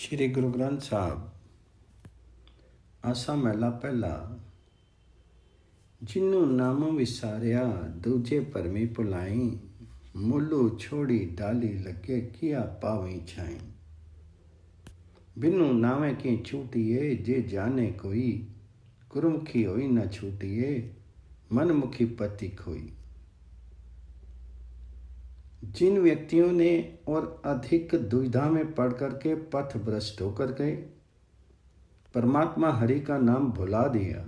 श्री गुरु ग्रंथ साहब आसा महला पहला। जिन्नू नाम विसारिया दूजे परमी भुलाई, मुलू छोड़ी डाली लगे किया पावी छाई। बिनु नावे की छूटिए जे जाने कोई, गुरुमुखी होई न छूटिए मनमुखी पति खोई। जिन व्यक्तियों ने और अधिक दुविधा में पड़ करके पथ भ्रष्ट होकर गए, परमात्मा हरि का नाम भुला दिया।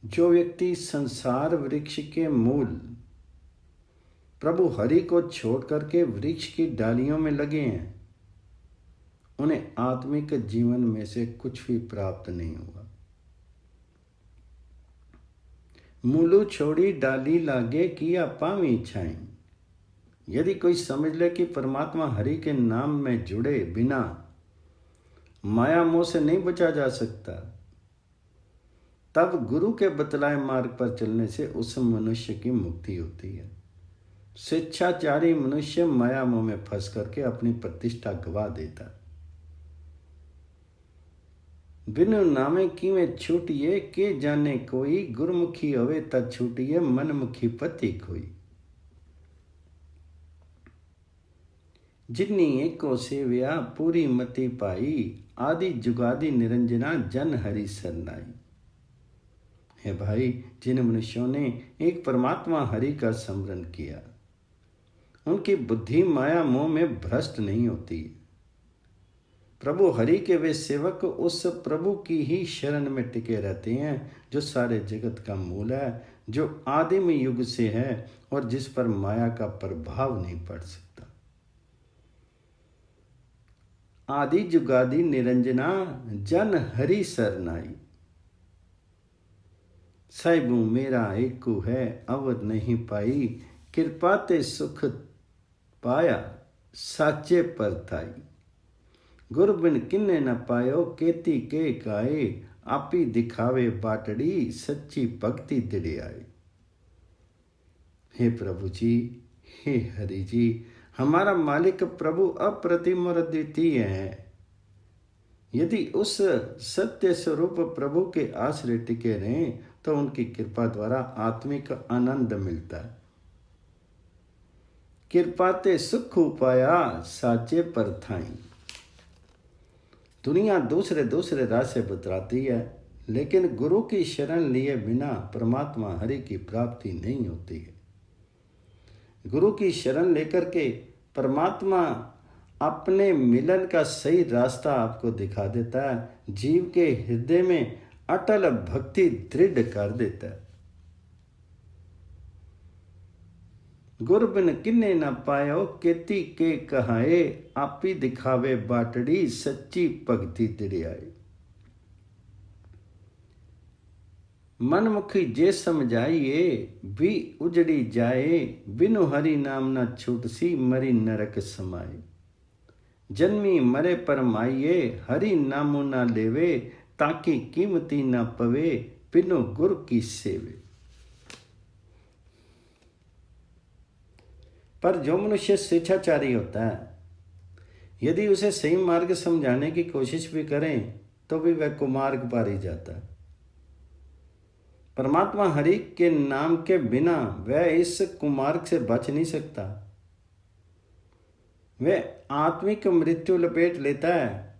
जो व्यक्ति संसार वृक्ष के मूल प्रभु हरि को छोड़ करके वृक्ष की डालियों में लगे हैं, उन्हें आत्मिक जीवन में से कुछ भी प्राप्त नहीं हुआ। मूलू छोड़ी डाली लागे किया पावी छाई। यदि कोई समझ ले कि परमात्मा हरि के नाम में जुड़े बिना माया मोह से नहीं बचा जा सकता, तब गुरु के बतलाए मार्ग पर चलने से उस मनुष्य की मुक्ति होती है। स्वेच्छाचारी मनुष्य माया मोह में फंस करके अपनी प्रतिष्ठा गवा देता। बिनु नामे कीवें छूटिए के जाने कोई, गुरमुखी होवे तद छूटिए मनमुखी पति खोई। जिन्नी एको सेव्या पूरी मति पाई, आदि जुगादि निरंजना जन हरि सरनाई। हे भाई, जिन मनुष्यों ने एक परमात्मा हरि का स्मरण किया, उनकी बुद्धि माया मोह में भ्रष्ट नहीं होती। प्रभु हरि के वे सेवक उस प्रभु की ही शरण में टिके रहते हैं, जो सारे जगत का मूल है, जो आदिम युग से है और जिस पर माया का प्रभाव नहीं पड़ सकता। आदि जुगादि निरंजना जन हरि सरनाई। साहिबू मेरा एकू है अवध नहीं पाई, कृपा ते सुख पाया साचे परताई। गुर बिन किन्ने न पायो केती के गाए, आपी दिखावे बाटड़ी सच्ची भक्ति दिड़े आए। हे प्रभु जी, हे हरि जी, हमारा मालिक प्रभु अप्रतिम और अद्वितीय है। यदि उस सत्य स्वरूप प्रभु के आश्रय टिके रहें तो उनकी कृपा द्वारा आत्मिक आनंद मिलता है। कृपा ते सुख उपाया साचे परथाई। दुनिया दूसरे दूसरे रास्ते बतलाती है, लेकिन गुरु की शरण लिए बिना परमात्मा हरि की प्राप्ति नहीं होती है। गुरु की शरण लेकर के परमात्मा अपने मिलन का सही रास्ता आपको दिखा देता है, जीव के हृदय में अटल भक्ति दृढ़ कर देता है। गुर बिन किन्ने न पायो केती के कहाए, आपी दिखावे बाटड़ी सच्ची भक्ति तिड़े आए। मनमुखी जे समझाइए भी उजड़ी जाए, बिनु हरि नाम न छूट सी मरी नरक समाए। जन्मी मरे पर माइये हरि नामो न लेवे, ताकि कीमती न पवे बिनु गुरु की सेवे। पर जो मनुष्य स्वेच्छाचारी होता है, यदि उसे सही मार्ग समझाने की कोशिश भी करें तो भी वह कुमार्ग पर ही जाता है। परमात्मा हरि के नाम के बिना वह इस कुमार्ग से बच नहीं सकता। वह आत्मिक मृत्यु लपेट लेता है,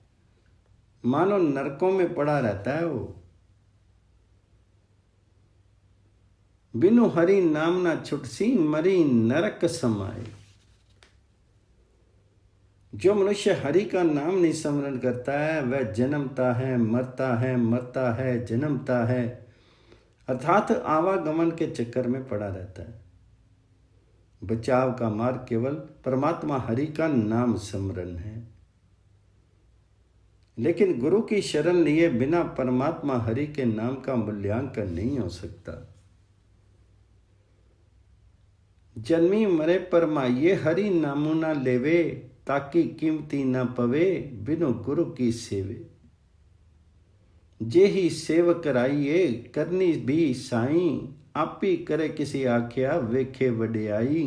मानो नरकों में पड़ा रहता है। वो बिनु हरि नाम न छुटसी मरी नरक समाए। जो मनुष्य हरि का नाम नहीं स्मरण करता है, वह जन्मता है मरता है, मरता है जन्मता है, अर्थात आवागमन के चक्कर में पड़ा रहता है। बचाव का मार्ग केवल परमात्मा हरि का नाम स्मरण है। लेकिन गुरु की शरण लिए बिना परमात्मा हरि के नाम का मूल्यांकन नहीं हो सकता। जन्मी मरे पर माइये हरि नामो न लेवे, ताकि कीमती न पवे बिनु गुरु की सेवे। जे ही सेव कराइए करनी भी साई, आपी करे किसी आख्या वेखे वडियाई।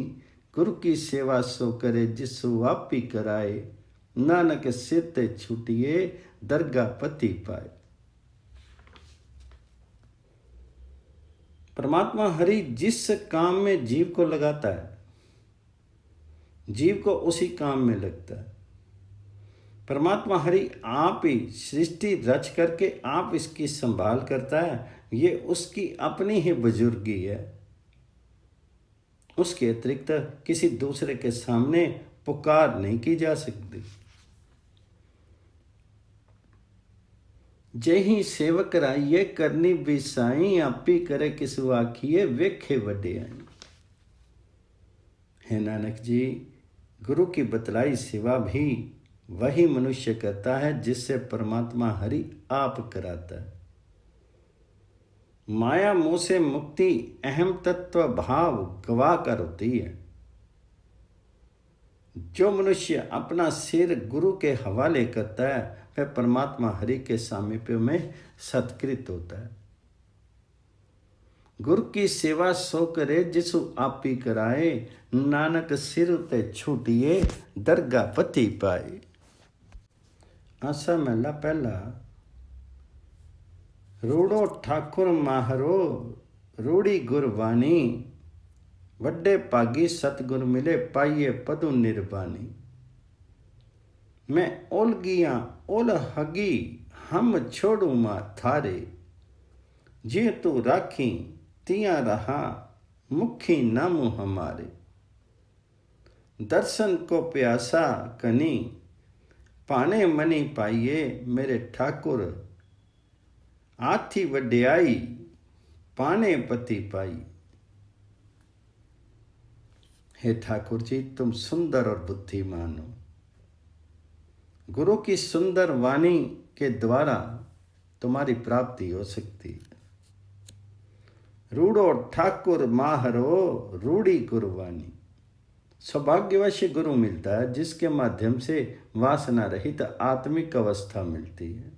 गुरु की सेवा सो करे जिसो आपी कराए, नानक सिर ते छूटिए दरगाह पति पाए। परमात्मा हरि जिस काम में जीव को लगाता है, जीव को उसी काम में लगता है। परमात्मा हरि आप ही सृष्टि रच करके आप इसकी संभाल करता है। ये उसकी अपनी ही बुजुर्गी है, उसके अतिरिक्त किसी दूसरे के सामने पुकार नहीं की जा सकती। जेही सेवक राइए करनी बिसाई, आपी करे किसु आखिए वेखे वड्डियाई। है नानक जी, गुरु की बतलाई सेवा भी वही मनुष्य करता है जिससे परमात्मा हरि आप कराता है। माया मोह से मुक्ति अहम तत्व भाव गवा कर होती है। जो मनुष्य अपना सिर गुरु के हवाले करता है वह परमात्मा हरि के सामीप्य में सत्कृत होता है। गुरु की सेवा सो करे जिसु आपी कराए, नानक सिर उते छूटिए दरगाह पति पाए। आसा महला पहला। रूड़ो ठाकुर माहरो रूड़ी गुरबानी, वड्डे भागी सतगुर मिले पाइए पदु निर्बानी। मैं ओलगियां ओल हगी हम छोड़ू मां थारे, जे तू राखी तिया रहा मुखी नामू हमारे। दर्शन को प्यासा कनी पाने मनी पाइए, मेरे ठाकुर आथी वड्याई पाने पति पाई। हे ठाकुर जी, तुम सुंदर और बुद्धिमान हो। गुरु की सुंदर वाणी के द्वारा तुम्हारी प्राप्ति हो सकती है। रूड़ो ठाकुर माहरो रूढ़ी गुरुवाणी। सौभाग्यवश गुरु मिलता है जिसके माध्यम से वासना रहित आत्मिक अवस्था मिलती है।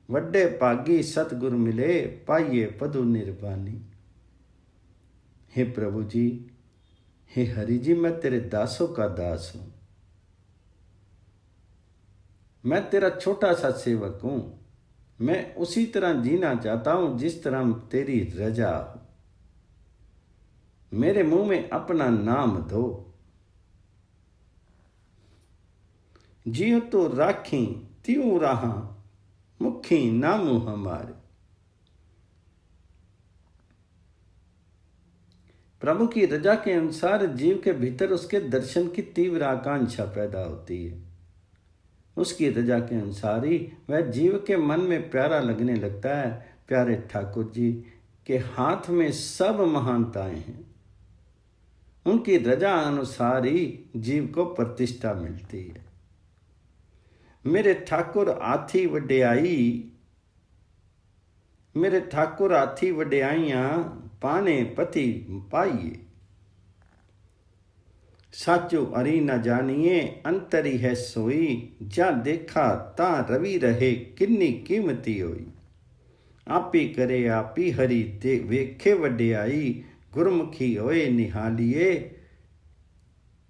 वड्डे भागी सतगुरु मिले पाइए पदु निर्वाणी। हे प्रभु जी, हे हरि जी, मैं तेरे दासों का दास हूं। मैं तेरा छोटा सा सेवक हूं। मैं उसी तरह जीना चाहता हूं जिस तरह तेरी रजा हो। मेरे मुंह में अपना नाम दो। जियो तो राखी त्यों रहा मुखी नामू हमारे। प्रभु की रजा के अनुसार जीव के भीतर उसके दर्शन की तीव्र आकांक्षा पैदा होती है। उसकी रजा के अनुसार ही वह जीव के मन में प्यारा लगने लगता है। प्यारे ठाकुर जी के हाथ में सब महानताएं हैं। उनकी रजा अनुसार ही जीव को प्रतिष्ठा मिलती है। मेरे ठाकुर आथी वड्याई, मेरे ठाकुर आथी वड्याइयां पाने पति पाइए। साचो अरी न जानिए अंतरी है सोई, जा देखा ता रवि रहे किन्नी कीमती होई। आपी करे आपी हरि ते वेखे वड्याई, गुरमुखी होए निहालिए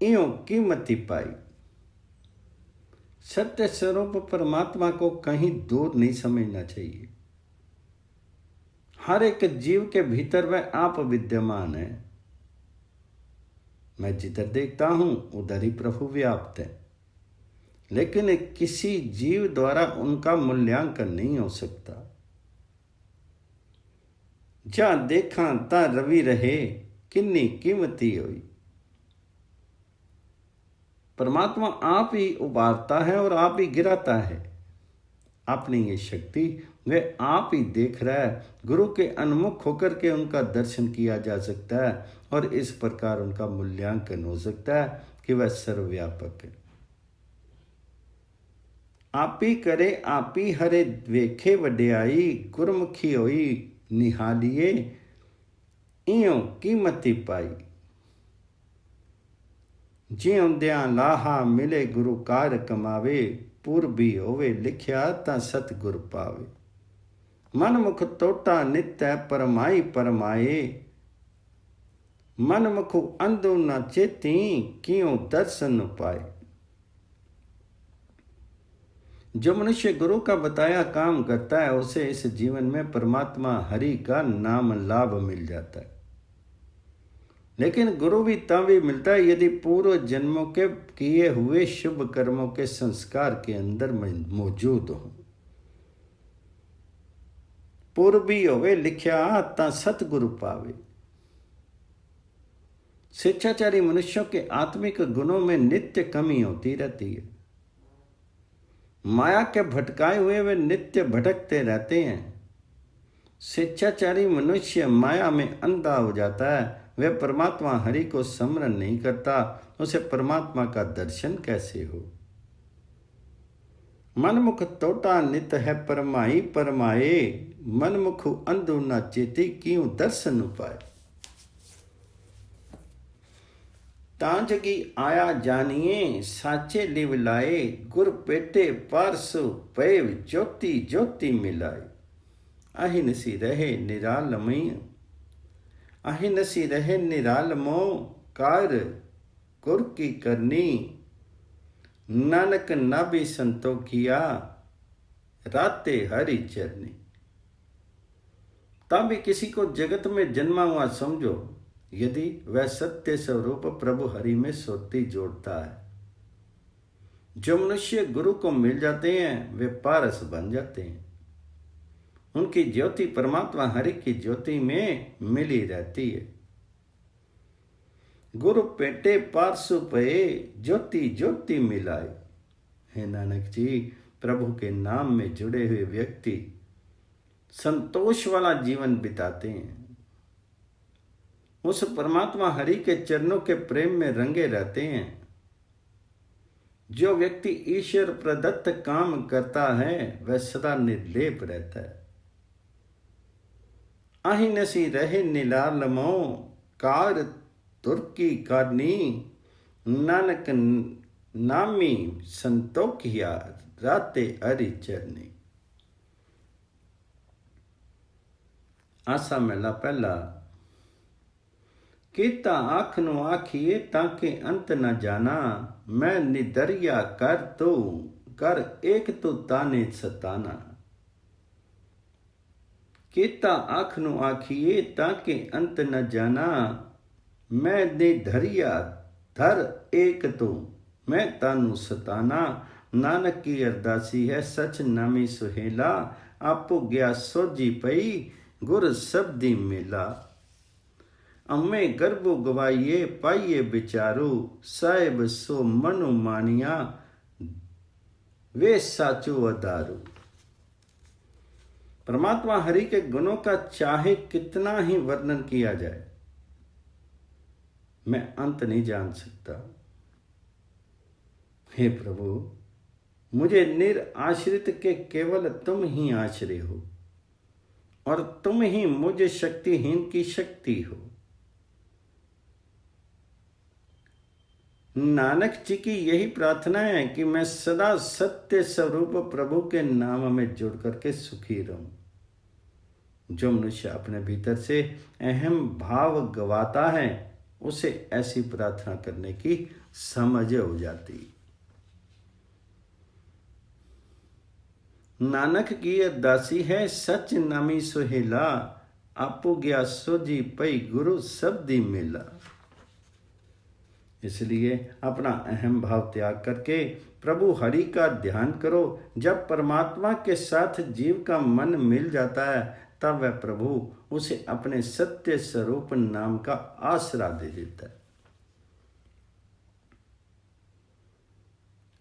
इयों कीमती पाई। सत्य स्वरूप परमात्मा को कहीं दूर नहीं समझना चाहिए। हर एक जीव के भीतर वह आप विद्यमान है। मैं जिधर देखता हूं उधर ही प्रभु व्याप्त है, लेकिन किसी जीव द्वारा उनका मूल्यांकन नहीं हो सकता। जा देखा ता रवि रहे किन्नी कीमती हुई। परमात्मा आप ही उबारता है और आप ही गिराता है। अपनी ये शक्ति वह आप ही देख रहा है। गुरु के अन्मुख होकर के उनका दर्शन किया जा सकता है और इस प्रकार उनका मूल्यांकन हो सकता है कि वह सर्वव्यापक है। आप ही करे आप ही हरे वेखे वड्याई, गुरमुखी होई निहालिए इयों कीमती पाई। जिउंदियां लाहा मिले गुरु कार कमावे, पूर्वी होवे लिखिया ता सतगुर पावे। मन मुख टोटा नित्य परमाई परमाए, मन मुख अंधो न चेती कियों दर्शन पाए। जो मनुष्य गुरु का बताया काम करता है उसे इस जीवन में परमात्मा हरि का नाम लाभ मिल जाता है। लेकिन गुरु भी तभी मिलता है यदि पूर्व जन्मों के किए हुए शुभ कर्मों के संस्कार के अंदर मौजूद हो। पूर्वी होवे लिख्या ता सतगुरु पावे। शिक्षाचारी मनुष्यों के आत्मिक गुणों में नित्य कमी होती रहती है। माया के भटकाए हुए वे नित्य भटकते रहते हैं। शिक्षाचारी मनुष्य माया में अंधा हो जाता है। वह परमात्मा हरि को स्मरण नहीं करता, उसे परमात्मा का दर्शन कैसे हो। मनमुख तोटा नित है परमाई परमाए, मनमुख अंधु न चेती क्यों दर्शन उपाय। तांजगी आया जानिए साचे लिव लाए, गुर पेटे पारसु पैव ज्योति ज्योति मिलाए। अहिनसी रहे निरालमय, अहिनसी रहे निरालमो कार गुर की करनी। नानक नाभि संतोखिया राते हरि चरनी। तभी किसी को जगत में जन्मा हुआ समझो यदि वह सत्य स्वरूप प्रभु हरि में सोती जोड़ता है। जो मनुष्य गुरु को मिल जाते हैं वे पारस बन जाते हैं। उनकी ज्योति परमात्मा हरि की ज्योति में मिली रहती है। गुरु पेटे पारसु पे ज्योति ज्योति मिलाए। हे नानक जी, प्रभु के नाम में जुड़े हुए व्यक्ति संतोष वाला जीवन बिताते हैं। उस परमात्मा हरि के चरणों के प्रेम में रंगे रहते हैं। जो व्यक्ति ईश्वर प्रदत्त काम करता है वह सदा निर्लेप रहता है। अहिनसी रहे निलालमो कार तुर्की करनी। नानक नामी संतोखिया राते हरि चरनी। आसा मेला पहला कीता आखनु आखिए ताके अंत न जाना। मैं निदरिया कर तो कर एक तो ताने सताना। कीता आखनु आखिए ताके अंत न जाना। मैं निधरिया धर एक तो मैं तानु सताना। नानक की अरदासी है सच नामी सुहेला। आपो गया सोजी पई गुर शब्दी मिला। अम्मे गर्भो गवाइए पाइए बिचारो। साहेब सो मनु मानिया वे साचो अदारू। परमात्मा हरि के गुणों का चाहे कितना ही वर्णन किया जाए मैं अंत नहीं जान सकता। हे प्रभु, मुझे निराश्रित के केवल तुम ही आश्रय हो और तुम ही मुझे शक्तिहीन की शक्ति हो। नानक जी की यही प्रार्थना है कि मैं सदा सत्य स्वरूप प्रभु के नाम में जुड़ करके सुखी रहूं। जो मनुष्य अपने भीतर से अहम भाव गवाता है उसे ऐसी प्रार्थना करने की समझ हो जाती। नानक की अरदासी है सच नामी सुहेला। आपो गया सोजी पई गुरु शब्दी मिला। इसलिए अपना अहम भाव त्याग करके प्रभु हरि का ध्यान करो। जब परमात्मा के साथ जीव का मन मिल जाता है तब वह प्रभु उसे अपने सत्य स्वरूप नाम का आसरा दे देता है।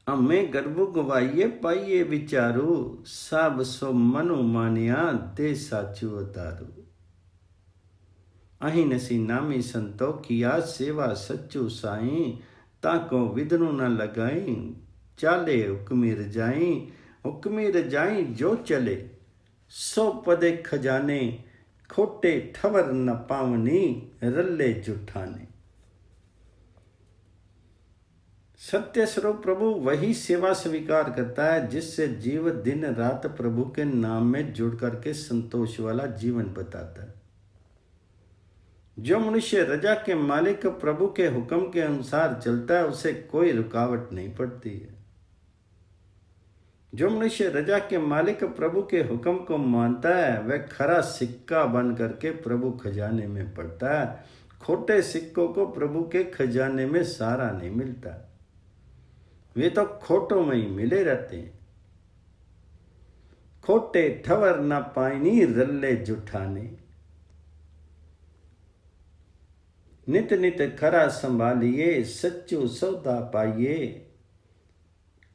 अम्मे गर्भ गवाइए पाइए विचारो। सब सो मनु मानिया दे साचू अतारू। अही नसी नामी संतो किया सेवा सच्चू साई। ताको विदनु न लगाई चाले हुक्मी रजाई। हुक्मी रजाई जो चले सो पदे खजाने। खोटे ठवर न पावनी रल्ले जुठाने। सत्य स्वरूप प्रभु वही सेवा स्वीकार करता है जिससे जीव दिन रात प्रभु के नाम में जुड़ करके संतोष वाला जीवन बताता है। जो मनुष्य रजा के मालिक प्रभु के हुक्म के अनुसार चलता है उसे कोई रुकावट नहीं पड़ती है। जो मनुष्य रजा के मालिक प्रभु के हुक्म को मानता है वह खरा सिक्का बन करके प्रभु खजाने में पड़ता है। खोटे सिक्कों को प्रभु के खजाने में सहारा नहीं मिलता, वे तो खोटों में ही मिले रहते हैं। खोटे ठवर न पाइनी रल्ले जुठाने, नित नित खरा संभालिए सच्चू सौदा पाइए।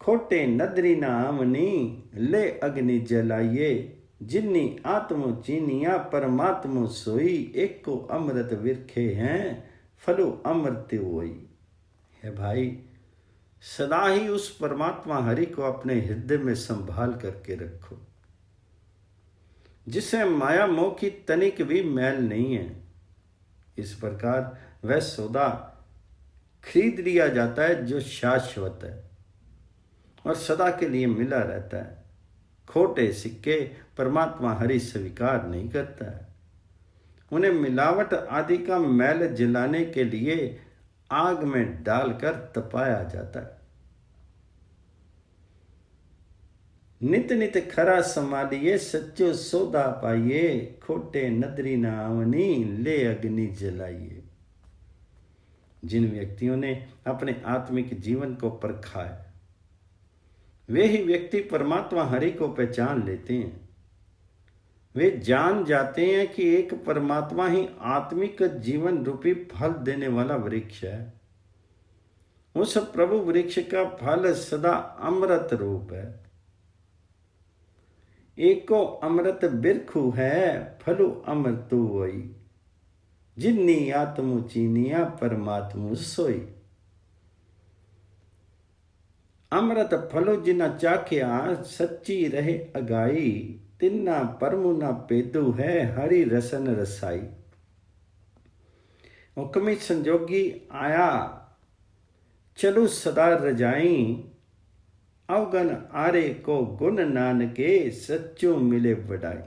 खोटे नदरी न आमनी ले अग्नि जलाइए, जिन्नी आत्मो चीनिया परमात्मो सोई। एक को अमृत विरखे हैं फलो अमृत होई। है भाई, सदा ही उस परमात्मा हरि को अपने हृदय में संभाल करके रखो, जिसे माया मोह की तनिक भी मैल नहीं है। इस प्रकार वह सौदा खरीद लिया जाता है जो शाश्वत है और सदा के लिए मिला रहता है। खोटे सिक्के परमात्मा हरि स्वीकार नहीं करता है। उन्हें मिलावट आदि का मैल जलाने के लिए आग में डालकर तपाया जाता है। नित नित खरा संभालिए सच्चो सौदा पाइए, खोटे नदरी न आवनी ले अग्नि जलाइए। जिन व्यक्तियों ने अपने आत्मिक जीवन को परखा है वे ही व्यक्ति परमात्मा हरि को पहचान लेते हैं। वे जान जाते हैं कि एक परमात्मा ही आत्मिक जीवन रूपी फल देने वाला वृक्ष है। उस प्रभु वृक्ष का फल सदा अमृत रूप है। एको अमृत बिरखु है फलु अमृतु होई, जिन्नी आत्मु चीनिया परमात्मु सोई। अमृत फलो जिना चाख्या सच्ची रहे अगाई, तिन्ना परमु ना पेदु है हरि रसन रसाई। हुक्मी संजोगी आया चलू सदा रजाई, अवगन आरे को गुण नानके सच्चो मिले बड़ाई।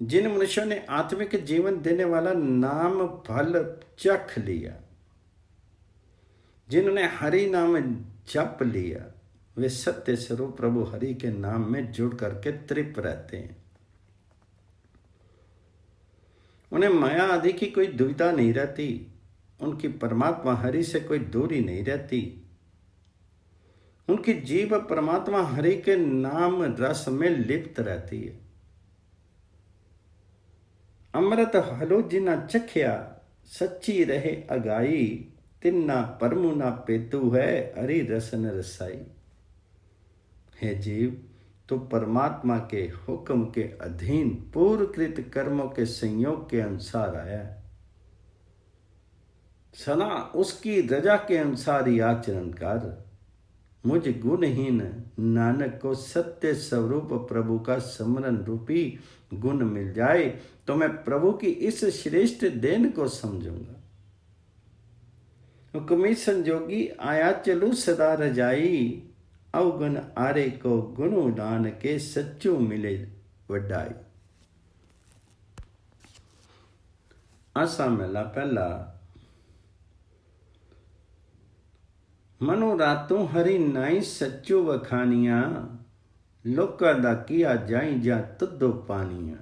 जिन मनुष्यों ने आत्मिक जीवन देने वाला नाम फल चख लिया, जिन्होंने हरि नाम जप लिया, वे सत्य स्वरूप प्रभु हरि के नाम में जुड़ करके तृप्त रहते हैं। उन्हें माया आदि की कोई दुविधा नहीं रहती, उनकी परमात्मा हरि से कोई दूरी नहीं रहती। उनकी जीव परमात्मा हरि के नाम रस में लिप्त रहती है। अमृत हलो जिना चख्या सच्ची रहे अगाई, तिन्ना परमु ना पेतु है हरि रसन रसाई। हे जीव, तो परमात्मा के हुक्म के अधीन पूर्वकृत कर्मों के संयोग के अनुसार आया है। सदा उसकी रजा के अनुसार ही आचरण कर। मुझ गुणहीन नानक को सत्य स्वरूप प्रभु का स्मरण रूपी गुण मिल जाए तो मैं प्रभु की इस श्रेष्ठ देन को समझूंगा। हुक्मी संजोगी आया चलू सदा रजाई, अवगुण आरे को गुणु दान के सच्चू मिले वड्डाई। आसा मेला पहला। मनो रातों हरि नाई सच्चो वखानिया, लोका दा किया जाई जा तुदो पानिया।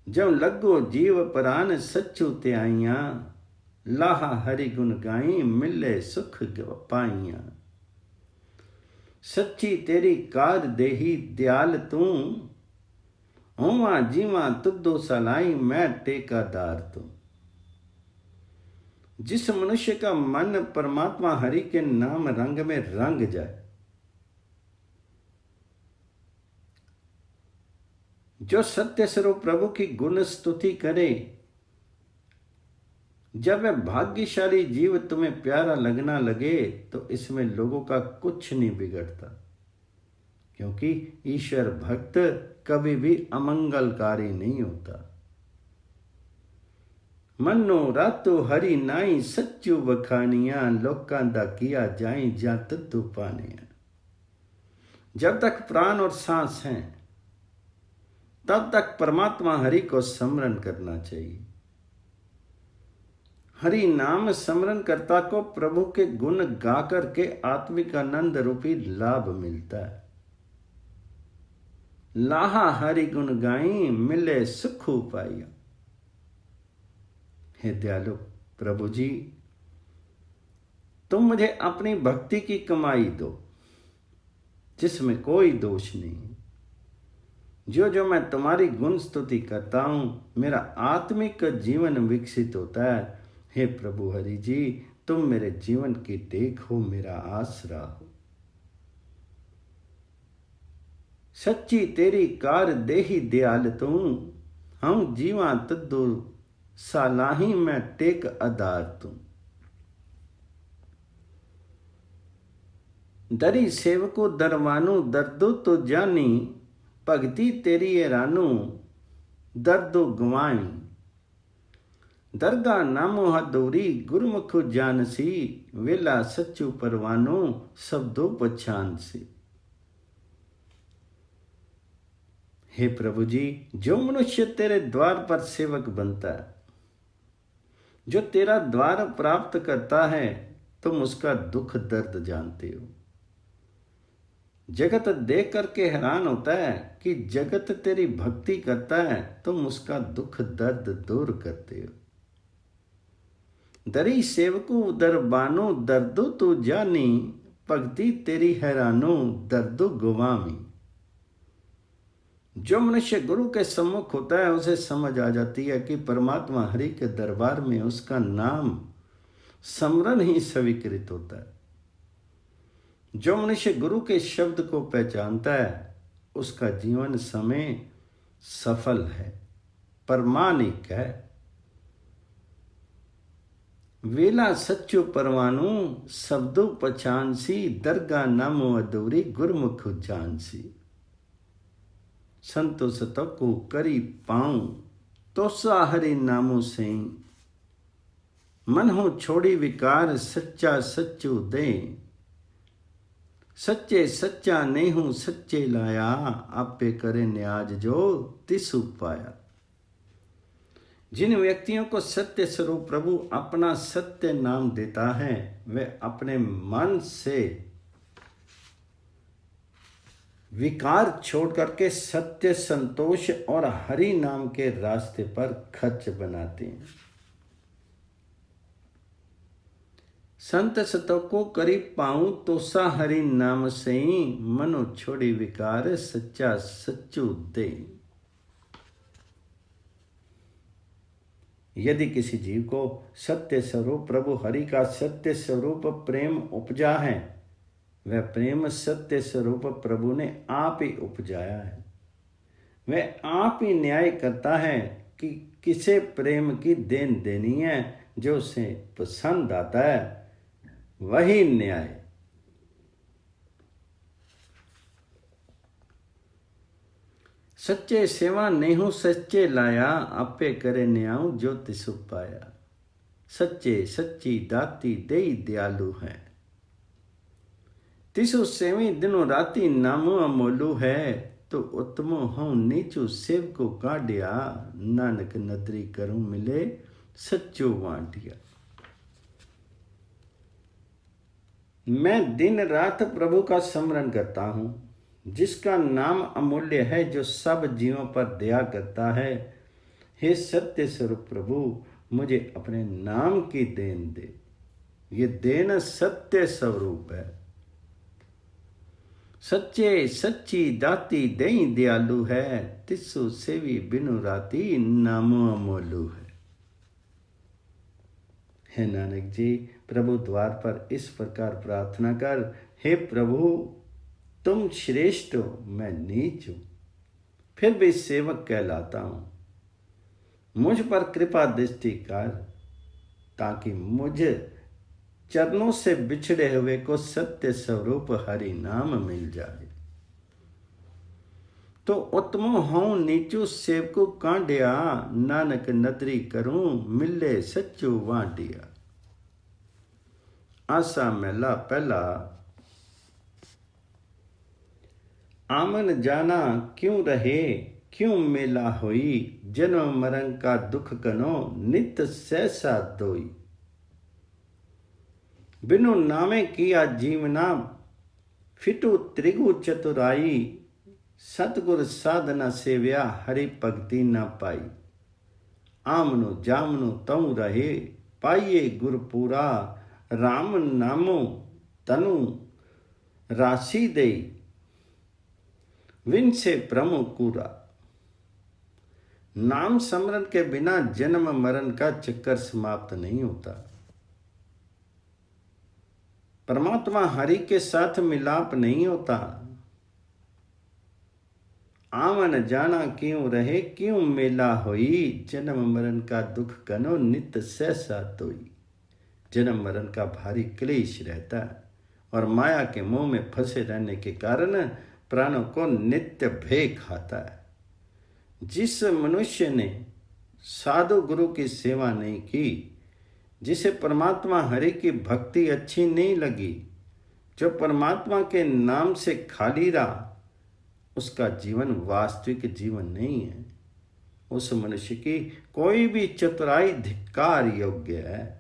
जब लगो जीव प्राण सच्चू ते आईया, लाहा हरि गुण गाई मिले सुख पाइया। सच्ची तेरी कार देही दयाल तू, होवा जीवा तुदो सलाई मैं टेकादार तू। जिस मनुष्य का मन परमात्मा हरि के नाम रंग में रंग जाए, जो सत्य स्वरूप प्रभु की गुण स्तुति करे, जब वह भाग्यशाली जीव तुम्हें प्यारा लगना लगे तो इसमें लोगों का कुछ नहीं बिगड़ता, क्योंकि ईश्वर भक्त कभी भी अमंगलकारी नहीं होता। मनो रातो हरि नाई सच्चू बखानिया, लोकां दा किया जाई जा तुदू पानिया। जब तक प्राण और सांस हैं तब तक परमात्मा हरि को स्मरण करना चाहिए। हरि नाम स्मरण करता को प्रभु के गुण गा करके आत्मिक आनंद रूपी लाभ मिलता है। लाहा हरि गुण गाई मिले सुख पाइया। हे दयालु प्रभु जी, तुम मुझे अपनी भक्ति की कमाई दो जिसमें कोई दोष नहीं। जो जो मैं तुम्हारी गुण स्तुति करता हूं मेरा आत्मिक जीवन विकसित होता है। हे प्रभु हरि जी, तुम मेरे जीवन की टेक हो, मेरा आसरा हो। सच्ची तेरी कार देही दयाल तू, हम जीवा तद्दू सालाही मैं टेक आधार तू। दरी सेवको दरवानू दर्दो तो जानी, भगती तेरी रानू दर्दो गवाई। दरगाह नामो हदूरी गुरमुख जानसी, वेला सच्चू परवानो शब्दों पछान सी। हे प्रभु जी, जो मनुष्य तेरे द्वार पर सेवक बनता है, जो तेरा द्वार प्राप्त करता है, तुम उसका दुख दर्द जानते हो। जगत देख करके हैरान होता है कि जगत तेरी भक्ति करता है, तुम उसका दुख दर्द दूर करते हो। दरी सेवको दरबानो दर्दो तू जानी, भक्ति तेरी हैरानो दर्दो गुवामी। जो मनुष्य गुरु के सम्मुख होता है उसे समझ आ जाती है कि परमात्मा हरि के दरबार में उसका नाम स्मरण ही स्वीकृत होता है। जो मनुष्य गुरु के शब्द को पहचानता है उसका जीवन समय सफल है, परमानिक है। वेला सच्चो परवानू शब्दों पछानसी, दरगाह नामो अधूरी गुरमुख जानसी। संतोष तको करी पाऊं तोसा हरि नामो से, मन हो छोड़ी विकार सच्चा सच्चो दे। सच्चे सच्चा नहीं हूं सच्चे लाया, आपे करे न्याज जो तिसु पाया। जिन व्यक्तियों को सत्य स्वरूप प्रभु अपना सत्य नाम देता है वे अपने मन से विकार छोड़ करके सत्य संतोष और हरि नाम के रास्ते पर खर्च बनाते हैं। संत सतको करी पाऊं तो सा हरि नाम से, मनो छोड़ी विकार सच्चा सच्चू दे। यदि किसी जीव को सत्य स्वरूप प्रभु हरि का सत्य स्वरूप प्रेम उपजा है, वह प्रेम सत्य स्वरूप प्रभु ने आप ही उपजाया है। वह आप ही न्याय करता है कि किसे प्रेम की देन देनी है। जो उसे पसंद आता है वही न्याय। सच्चे सेवा नेहू सच्चे लाया, आपे करे न्याऊ जो तिसु पाया। सच्चे सच्ची दाती देई दयालु है, तिसु सेवी दिनों राती नामो अमोलू है। तो उत्तमो हूँ नीचू सेव को काढ़िया, नानक नदरी करूं मिले सच्चो वांटिया। मैं दिन रात प्रभु का स्मरण करता हूँ, जिसका नाम अमूल्य है, जो सब जीवों पर दया करता है। हे सत्य स्वरूप प्रभु, मुझे अपने नाम की देन दे। ये देन सत्य स्वरूप है। सच्चे सच्ची दाती दई दयालु है, तिसु सेवी बिनु राती नामो अमोलू है। हे नानक जी, प्रभु द्वार पर इस प्रकार प्रार्थना कर, हे प्रभु तुम श्रेष्ठ हो, मैं नीच हूं, फिर भी सेवक कहलाता हूं। मुझ पर कृपा दृष्टि कर, ताकि मुझे चरणों से बिछड़े हुए को सत्य स्वरूप हरि नाम मिल जाए। तो उत्तमो हूं नीचू सेवको कांडिया, नानक नदरी करूं मिले सच्चू वांडिया। आसा महला पहला। आमन जाना क्यों रहे, क्यों मेला होई, जन्म मरण का दुख कनो नित सहसा दोई। बिनु नामे किया जीवना, फिटू त्रिगु चतुराई, सतगुर साधना सेव्या, हरि भक्ति न पाई। आमनो जामनो तऊ रहे, पाइये गुरपुरा, राम नामो तनु राशि दे, विन से प्रमु कूरा। नाम स्मरण के बिना जन्म मरण का चक्कर समाप्त नहीं होता। परमात्मा हरि के साथ मिलाप नहीं होता। आवन जाना क्यों रहे, क्यों मेला होई, जन्म मरण का दुख कनो नित्य सहसा तोई। जन्म मरण का भारी क्लेश रहता है और माया के मोह में फंसे रहने के कारण प्राणों को नित्य भय खाता है। जिस मनुष्य ने साधु गुरु की सेवा नहीं की, जिसे परमात्मा हरि की भक्ति अच्छी नहीं लगी, जो परमात्मा के नाम से खाली रहा, उसका जीवन वास्तविक जीवन नहीं है। उस मनुष्य की कोई भी चतुराई धिक्कार योग्य है।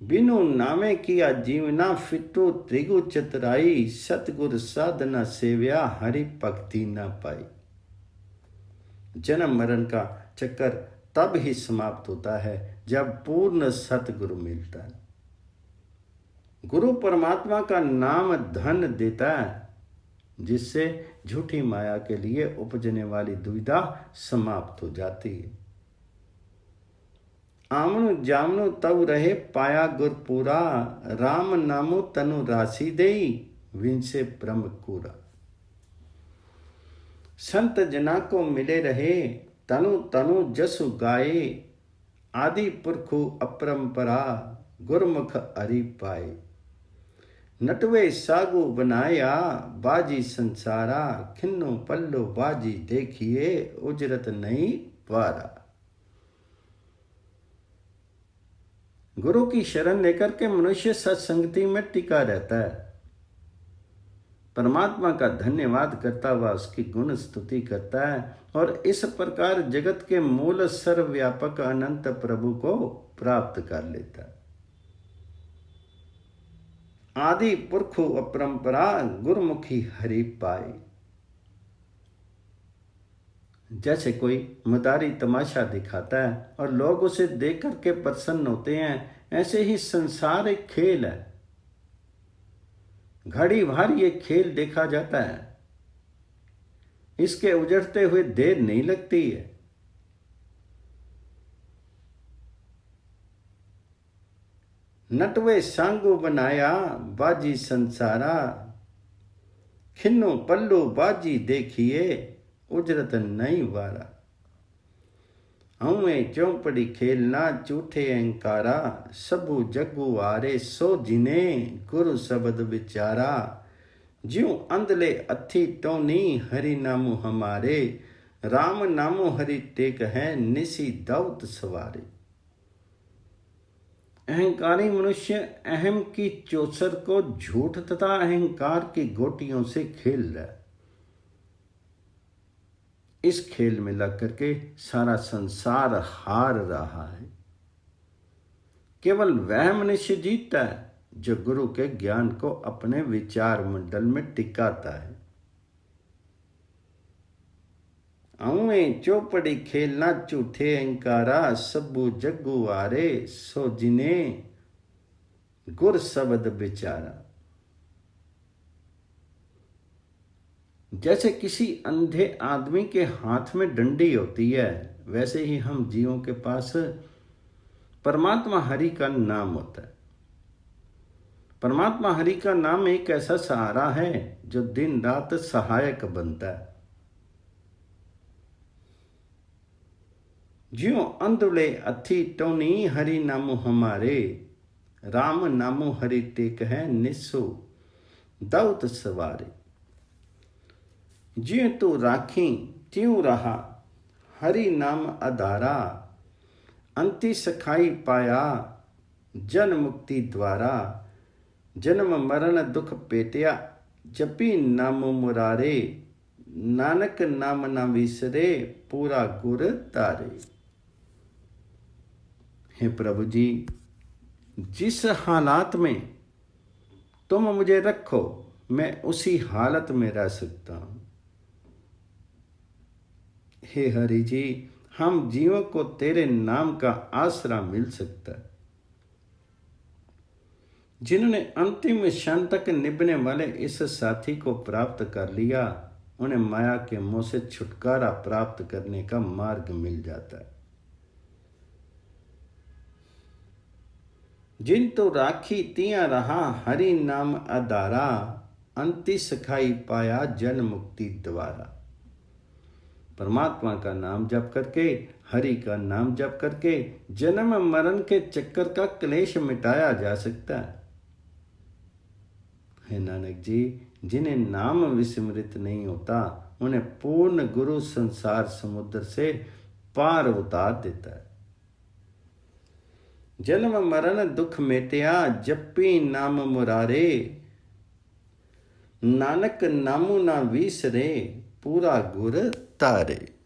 बिनु नामे किया जीवना, फिटू त्रिगु चतुराई, सतगुर साधना सेव्या, हरि भक्ति न पाई। जन्म मरण का चक्कर तब ही समाप्त होता है जब पूर्ण सतगुरु मिलता है। गुरु परमात्मा का नाम धन देता है, जिससे झूठी माया के लिए उपजने वाली दुविधा समाप्त हो जाती है। आमनु जामनु तब रहे, पाया गुरपुरा, राम नामो तनु राशि देई, विनसे ब्रह्म कूरा। संत जना को मिले रहे, तनु तनु जसु गाये, आदि पुरखु अपरंपरा, गुरमुख हरि पाए। नटवे सागु बनाया, बाजी संसारा, खिन्नो पल्लो बाजी देखिए, उजरत नहीं वारा। गुरु की शरण लेकर के मनुष्य सत्संगति में टिका रहता है। परमात्मा का धन्यवाद करता हुआ उसकी गुण स्तुति करता है और इस प्रकार जगत के मूल सर्वव्यापक अनंत प्रभु को प्राप्त कर लेता है। आदि पुरखु अपरंपरा, गुरमुखी हरि पाए। जैसे कोई मदारी तमाशा दिखाता है और लोग उसे देख करके प्रसन्न होते हैं, ऐसे ही संसार एक खेल है। घड़ी भर ये खेल देखा जाता है, इसके उजड़ते हुए देर नहीं लगती है। नटवे सांगो बनाया, बाजी संसारा, खिन्नो पल्लो बाजी देखिए, उजरत नहीं वारा। हमें चौपड़ी खेलना, झूठे अहंकारा, सबू जगू आरे, सो जिने गुरु शब्द विचारा। ज्यों अंधले अथी टोनी, हरि नामो हमारे, राम नामो हरि टेक है, निसी दौत सवारे। अहंकारी मनुष्य अहम की चौसर को झूठ तथा अहंकार की गोटियों से खेल रहा है। इस खेल में लग करके सारा संसार हार रहा है। केवल वह मनुष्य जीतता है जो गुरु के ज्ञान को अपने विचार मंडल में टिकाता है। अवें चौपड़ी खेलना, झूठे अहंकारा, सबू जग्गू आरे, सो जिने गुर शब्द विचारा। जैसे किसी अंधे आदमी के हाथ में डंडी होती है, वैसे ही हम जीवों के पास परमात्मा हरि का नाम होता है। परमात्मा हरि का नाम एक ऐसा सहारा है जो दिन रात सहायक बनता है। ज्यों अंधुले अथी टोनी, हरि नामो हमारे, राम नामो हरि टेक है, निसो दौत सवारे। ज्यों तू राखी त्यों रहा, हरि नाम आधारा, अंति सखाई पाया, जन मुक्ति द्वारा। जन्म मरण दुख पेटिया, जपी नामो मुरारे, नानक नाम ना विसरे, पूरा गुर तारे। हे प्रभु जी, जिस हालात में तुम मुझे रखो मैं उसी हालत में रह सकता हूं। हे हरि जी, हम जीवों को तेरे नाम का आसरा मिल सकता है। जिन्होंने अंतिम क्षण तक निभने वाले इस साथी को प्राप्त कर लिया, उन्हें माया के मोह से छुटकारा प्राप्त करने का मार्ग मिल जाता है। जिन तो राखी तिया रहा हरि नाम आधारा, अंति सखाई पाया जन मुक्ति द्वारा। परमात्मा का नाम जप करके, हरि का नाम जप करके जन्म मरण के चक्कर का क्लेश मिटाया जा सकता है। हे नानक जी, जिन्हें नाम विस्मृत नहीं होता उन्हें पूर्ण गुरु संसार समुद्र से पार उतार देता है। जन्म मरण दुख मेटिया जपी नाम मुरारे, नानक नामु ना विसरे पूरा गुर तारे।